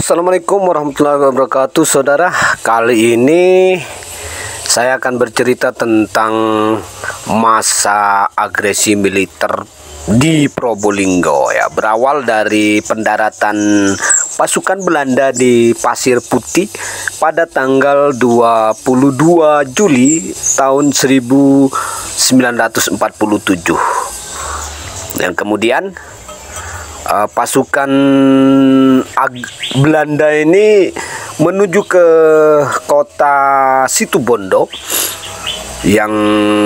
Assalamualaikum warahmatullahi wabarakatuh, saudara. Kali ini saya akan bercerita tentang masa agresi militer di Probolinggo ya. Berawal dari pendaratan pasukan Belanda di Pasir Putih pada tanggal 22 Juli tahun 1947. Dan kemudian pasukan Belanda ini menuju ke kota Situbondo, yang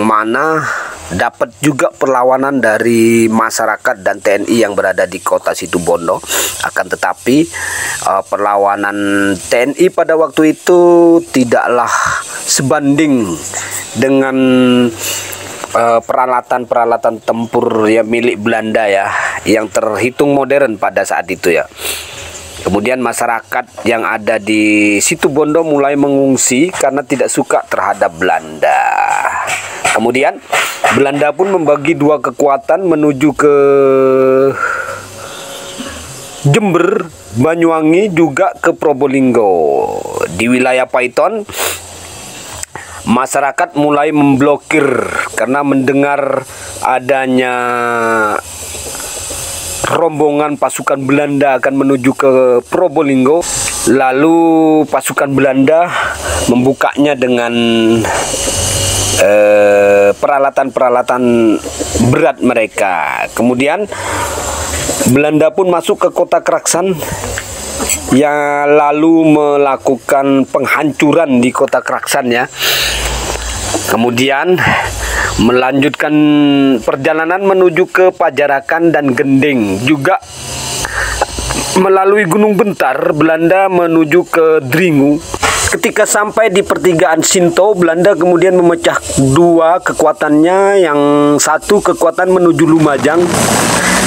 mana dapat juga perlawanan dari masyarakat dan TNI yang berada di kota Situbondo. Akan tetapi perlawanan TNI pada waktu itu tidaklah sebanding dengan peralatan-peralatan tempur ya milik Belanda ya, yang terhitung modern pada saat itu ya. Kemudian masyarakat yang ada di Situbondo mulai mengungsi karena tidak suka terhadap Belanda. Kemudian Belanda pun membagi dua kekuatan menuju ke Jember, Banyuwangi, juga ke Probolinggo. Di wilayah Paiton, masyarakat mulai memblokir karena mendengar adanya rombongan pasukan Belanda akan menuju ke Probolinggo. Lalu pasukan Belanda membukanya dengan peralatan-peralatan berat mereka. Kemudian Belanda pun masuk ke kota Kraksan, yang lalu melakukan penghancuran di kota Kraksan ya. Kemudian melanjutkan perjalanan menuju ke Pajarakan dan Gending. Juga melalui Gunung Bentar, Belanda menuju ke Dringu. Ketika sampai di pertigaan Sinto, Belanda kemudian memecah dua kekuatannya. Yang satu kekuatan menuju Lumajang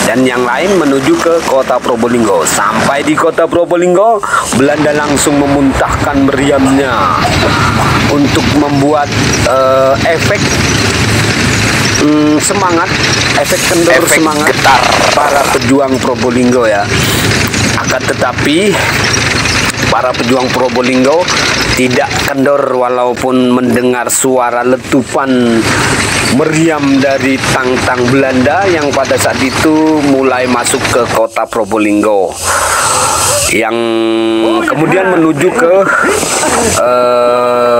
dan yang lain menuju ke kota Probolinggo. Sampai di kota Probolinggo, Belanda langsung memuntahkan meriamnya untuk membuat efek semangat, efek kendor, semangat getar para pejuang Probolinggo ya. Akan tetapi para pejuang Probolinggo tidak kendor walaupun mendengar suara letupan meriam dari tang-tang Belanda yang pada saat itu mulai masuk ke kota Probolinggo, yang kemudian menuju ke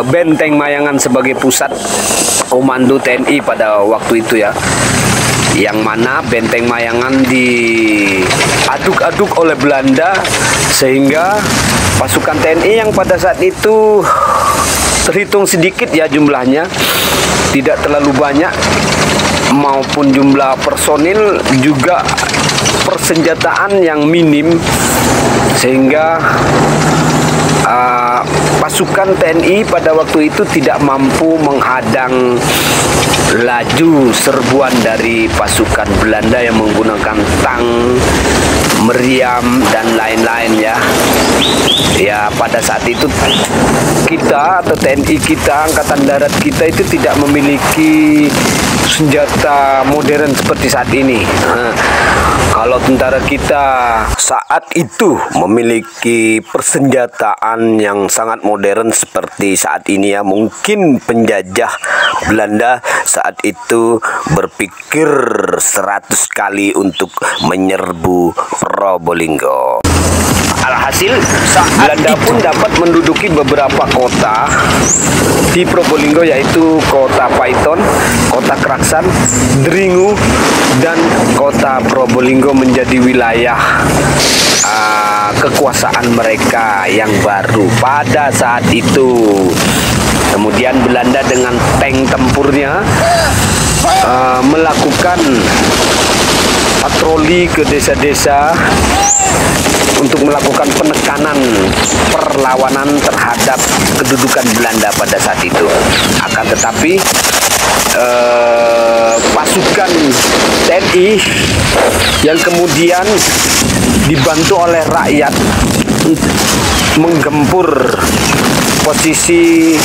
Benteng Mayangan sebagai pusat komando TNI pada waktu itu ya. Yang mana Benteng Mayangan diaduk-aduk oleh Belanda sehingga pasukan TNI yang pada saat itu terhitung sedikit ya jumlahnya, tidak terlalu banyak, maupun jumlah personil juga persenjataan yang minim, sehingga pasukan TNI pada waktu itu tidak mampu menghadang laju serbuan dari pasukan Belanda yang menggunakan tang, meriam, dan lain-lain ya. Ya, pada saat itu kita atau TNI kita, Angkatan Darat kita itu tidak memiliki senjata modern seperti saat ini. Kalau tentara kita saat itu memiliki persenjataan yang sangat modern seperti saat ini ya, mungkin penjajah Belanda saat itu berpikir 100 kali untuk menyerbu Probolinggo. Alhasil, Belanda pun dapat menduduki beberapa kota di Probolinggo, yaitu kota Paiton, kota Kraksan, Dringu, dan kota Probolinggo menjadi wilayah kekuasaan mereka yang baru pada saat itu. Kemudian Belanda dengan tank tempurnya melakukan patroli ke desa-desa untuk melakukan penekanan perlawanan terhadap kedudukan Belanda pada saat itu. Akan tetapi pasukan TNI yang kemudian dibantu oleh rakyat menggempur posisi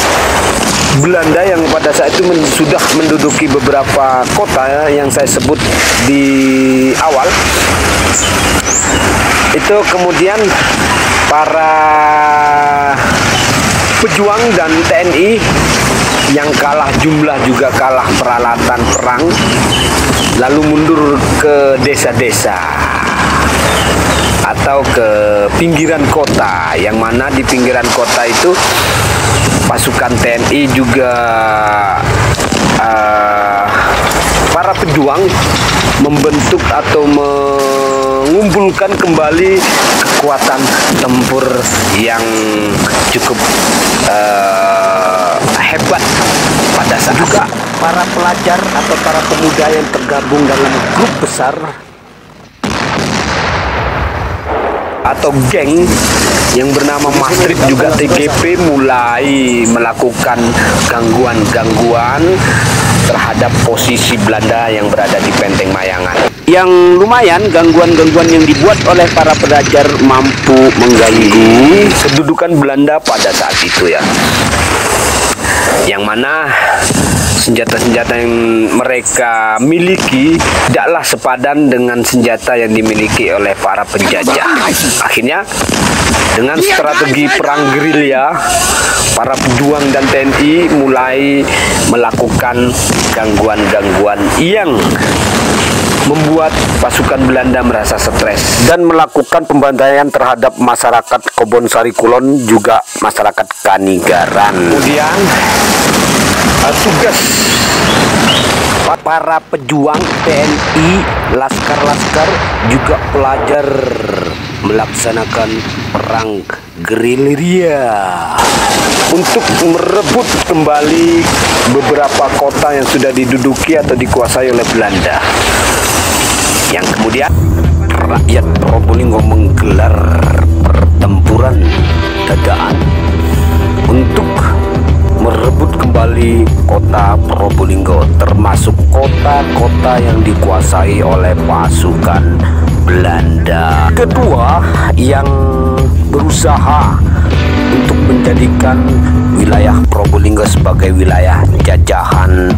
Belanda yang pada saat itu sudah menduduki beberapa kota yang saya sebut di awal. itu kemudian para pejuang dan TNI yang kalah jumlah juga kalah peralatan perang lalu mundur ke desa-desa atau ke pinggiran kota, yang mana di pinggiran kota itu pasukan TNI juga para pejuang membentuk atau mengumpulkan kembali kekuatan tempur yang cukup hebat pada saat juga para pelajar atau para pemuda yang tergabung dalam grup besar atau geng yang bernama Mastrip juga TGP mulai melakukan gangguan-gangguan terhadap posisi Belanda yang berada di Benteng Mayangan. Yang lumayan gangguan-gangguan yang dibuat oleh para pelajar mampu mengganggu kedudukan Belanda pada saat itu ya. Yang mana senjata-senjata yang mereka miliki tidaklah sepadan dengan senjata yang dimiliki oleh para penjajah. Akhirnya dengan strategi perang gerilya, para pejuang dan TNI mulai melakukan gangguan-gangguan yang membuat pasukan Belanda merasa stres dan melakukan pembantaian terhadap masyarakat Kebonsari Kulon juga masyarakat Kanigaran. Kemudian tugas para pejuang TNI, laskar-laskar juga pelajar melaksanakan perang gerilya untuk merebut kembali beberapa kota yang sudah diduduki atau dikuasai oleh Belanda. Yang kemudian rakyat Probolinggo menggelar pertempuran dadaan untuk merebut kembali kota Probolinggo, termasuk kota-kota yang dikuasai oleh pasukan Belanda. Kedua, yang berusaha untuk menjadikan wilayah Probolinggo sebagai wilayah jajahan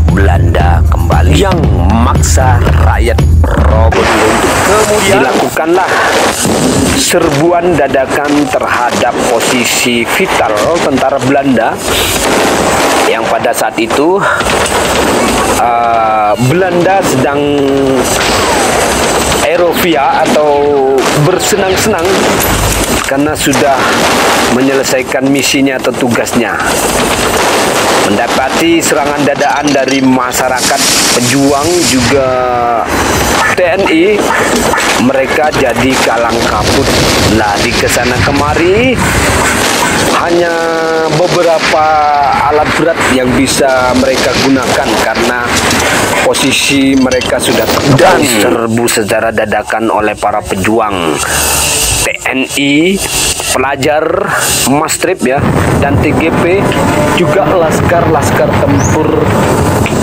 Belanda kembali, yang memaksa rakyat Probolinggo untuk kemudian dilakukanlah serbuan dadakan terhadap posisi vital tentara Belanda yang pada saat itu Belanda sedang aerofia atau bersenang-senang karena sudah menyelesaikan misinya atau tugasnya. Mendapati serangan dadaan dari masyarakat pejuang juga TNI, mereka jadi kalang kabut, lari ke sana kemari. Hanya beberapa alat berat yang bisa mereka gunakan karena posisi mereka sudah dan serbu secara dadakan oleh para pejuang TNI, pelajar, Mastrip ya, dan TGP, juga laskar-laskar tempur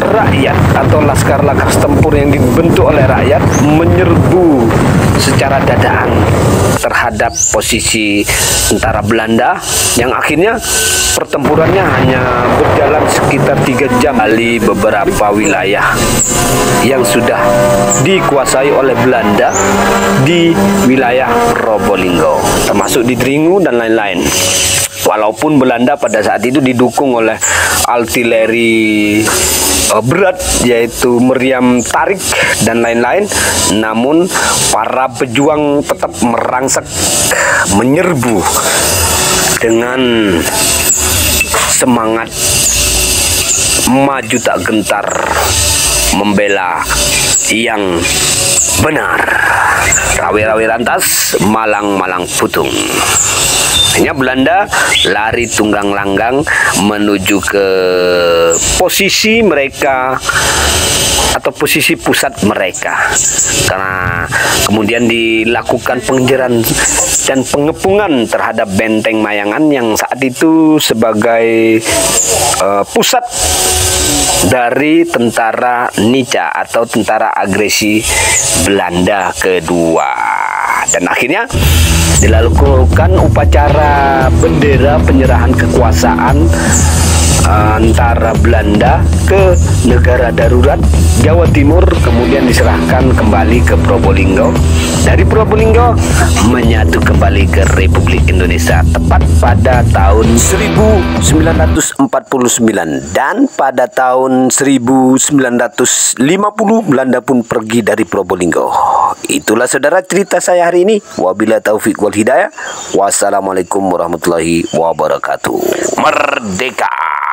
rakyat atau laskar-laskar tempur yang dibentuk oleh rakyat menyerbu secara dadaan terhadap posisi tentara Belanda, yang akhirnya pertempurannya hanya berjalan sekitar 3 jam dari beberapa wilayah yang sudah dikuasai oleh Belanda di wilayah Probolinggo, termasuk di Dringu dan lain-lain. Walaupun Belanda pada saat itu didukung oleh artileri berat yaitu meriam tarik dan lain-lain, namun para pejuang tetap merangsek menyerbu dengan semangat maju tak gentar membela yang benar. Rawi-rawi rantas, malang-malang putung. Hanya Belanda lari tunggang langgang menuju ke posisi mereka atau posisi pusat mereka, karena kemudian dilakukan pengejaran dan pengepungan terhadap Benteng Mayangan yang saat itu sebagai pusat dari tentara Nica atau tentara agresi Belanda kedua. Dan akhirnya dilakukan upacara bendera penyerahan kekuasaan antara Belanda ke negara darurat Jawa Timur, kemudian diserahkan kembali ke Probolinggo. Dari Probolinggo menyatu kembali ke Republik Indonesia tepat pada tahun 1949, dan pada tahun 1950 Belanda pun pergi dari Probolinggo. Itulah saudara cerita saya hari ini. Wabillahi taufik wal hidayah. Wassalamualaikum warahmatullahi wabarakatuh. Merdeka.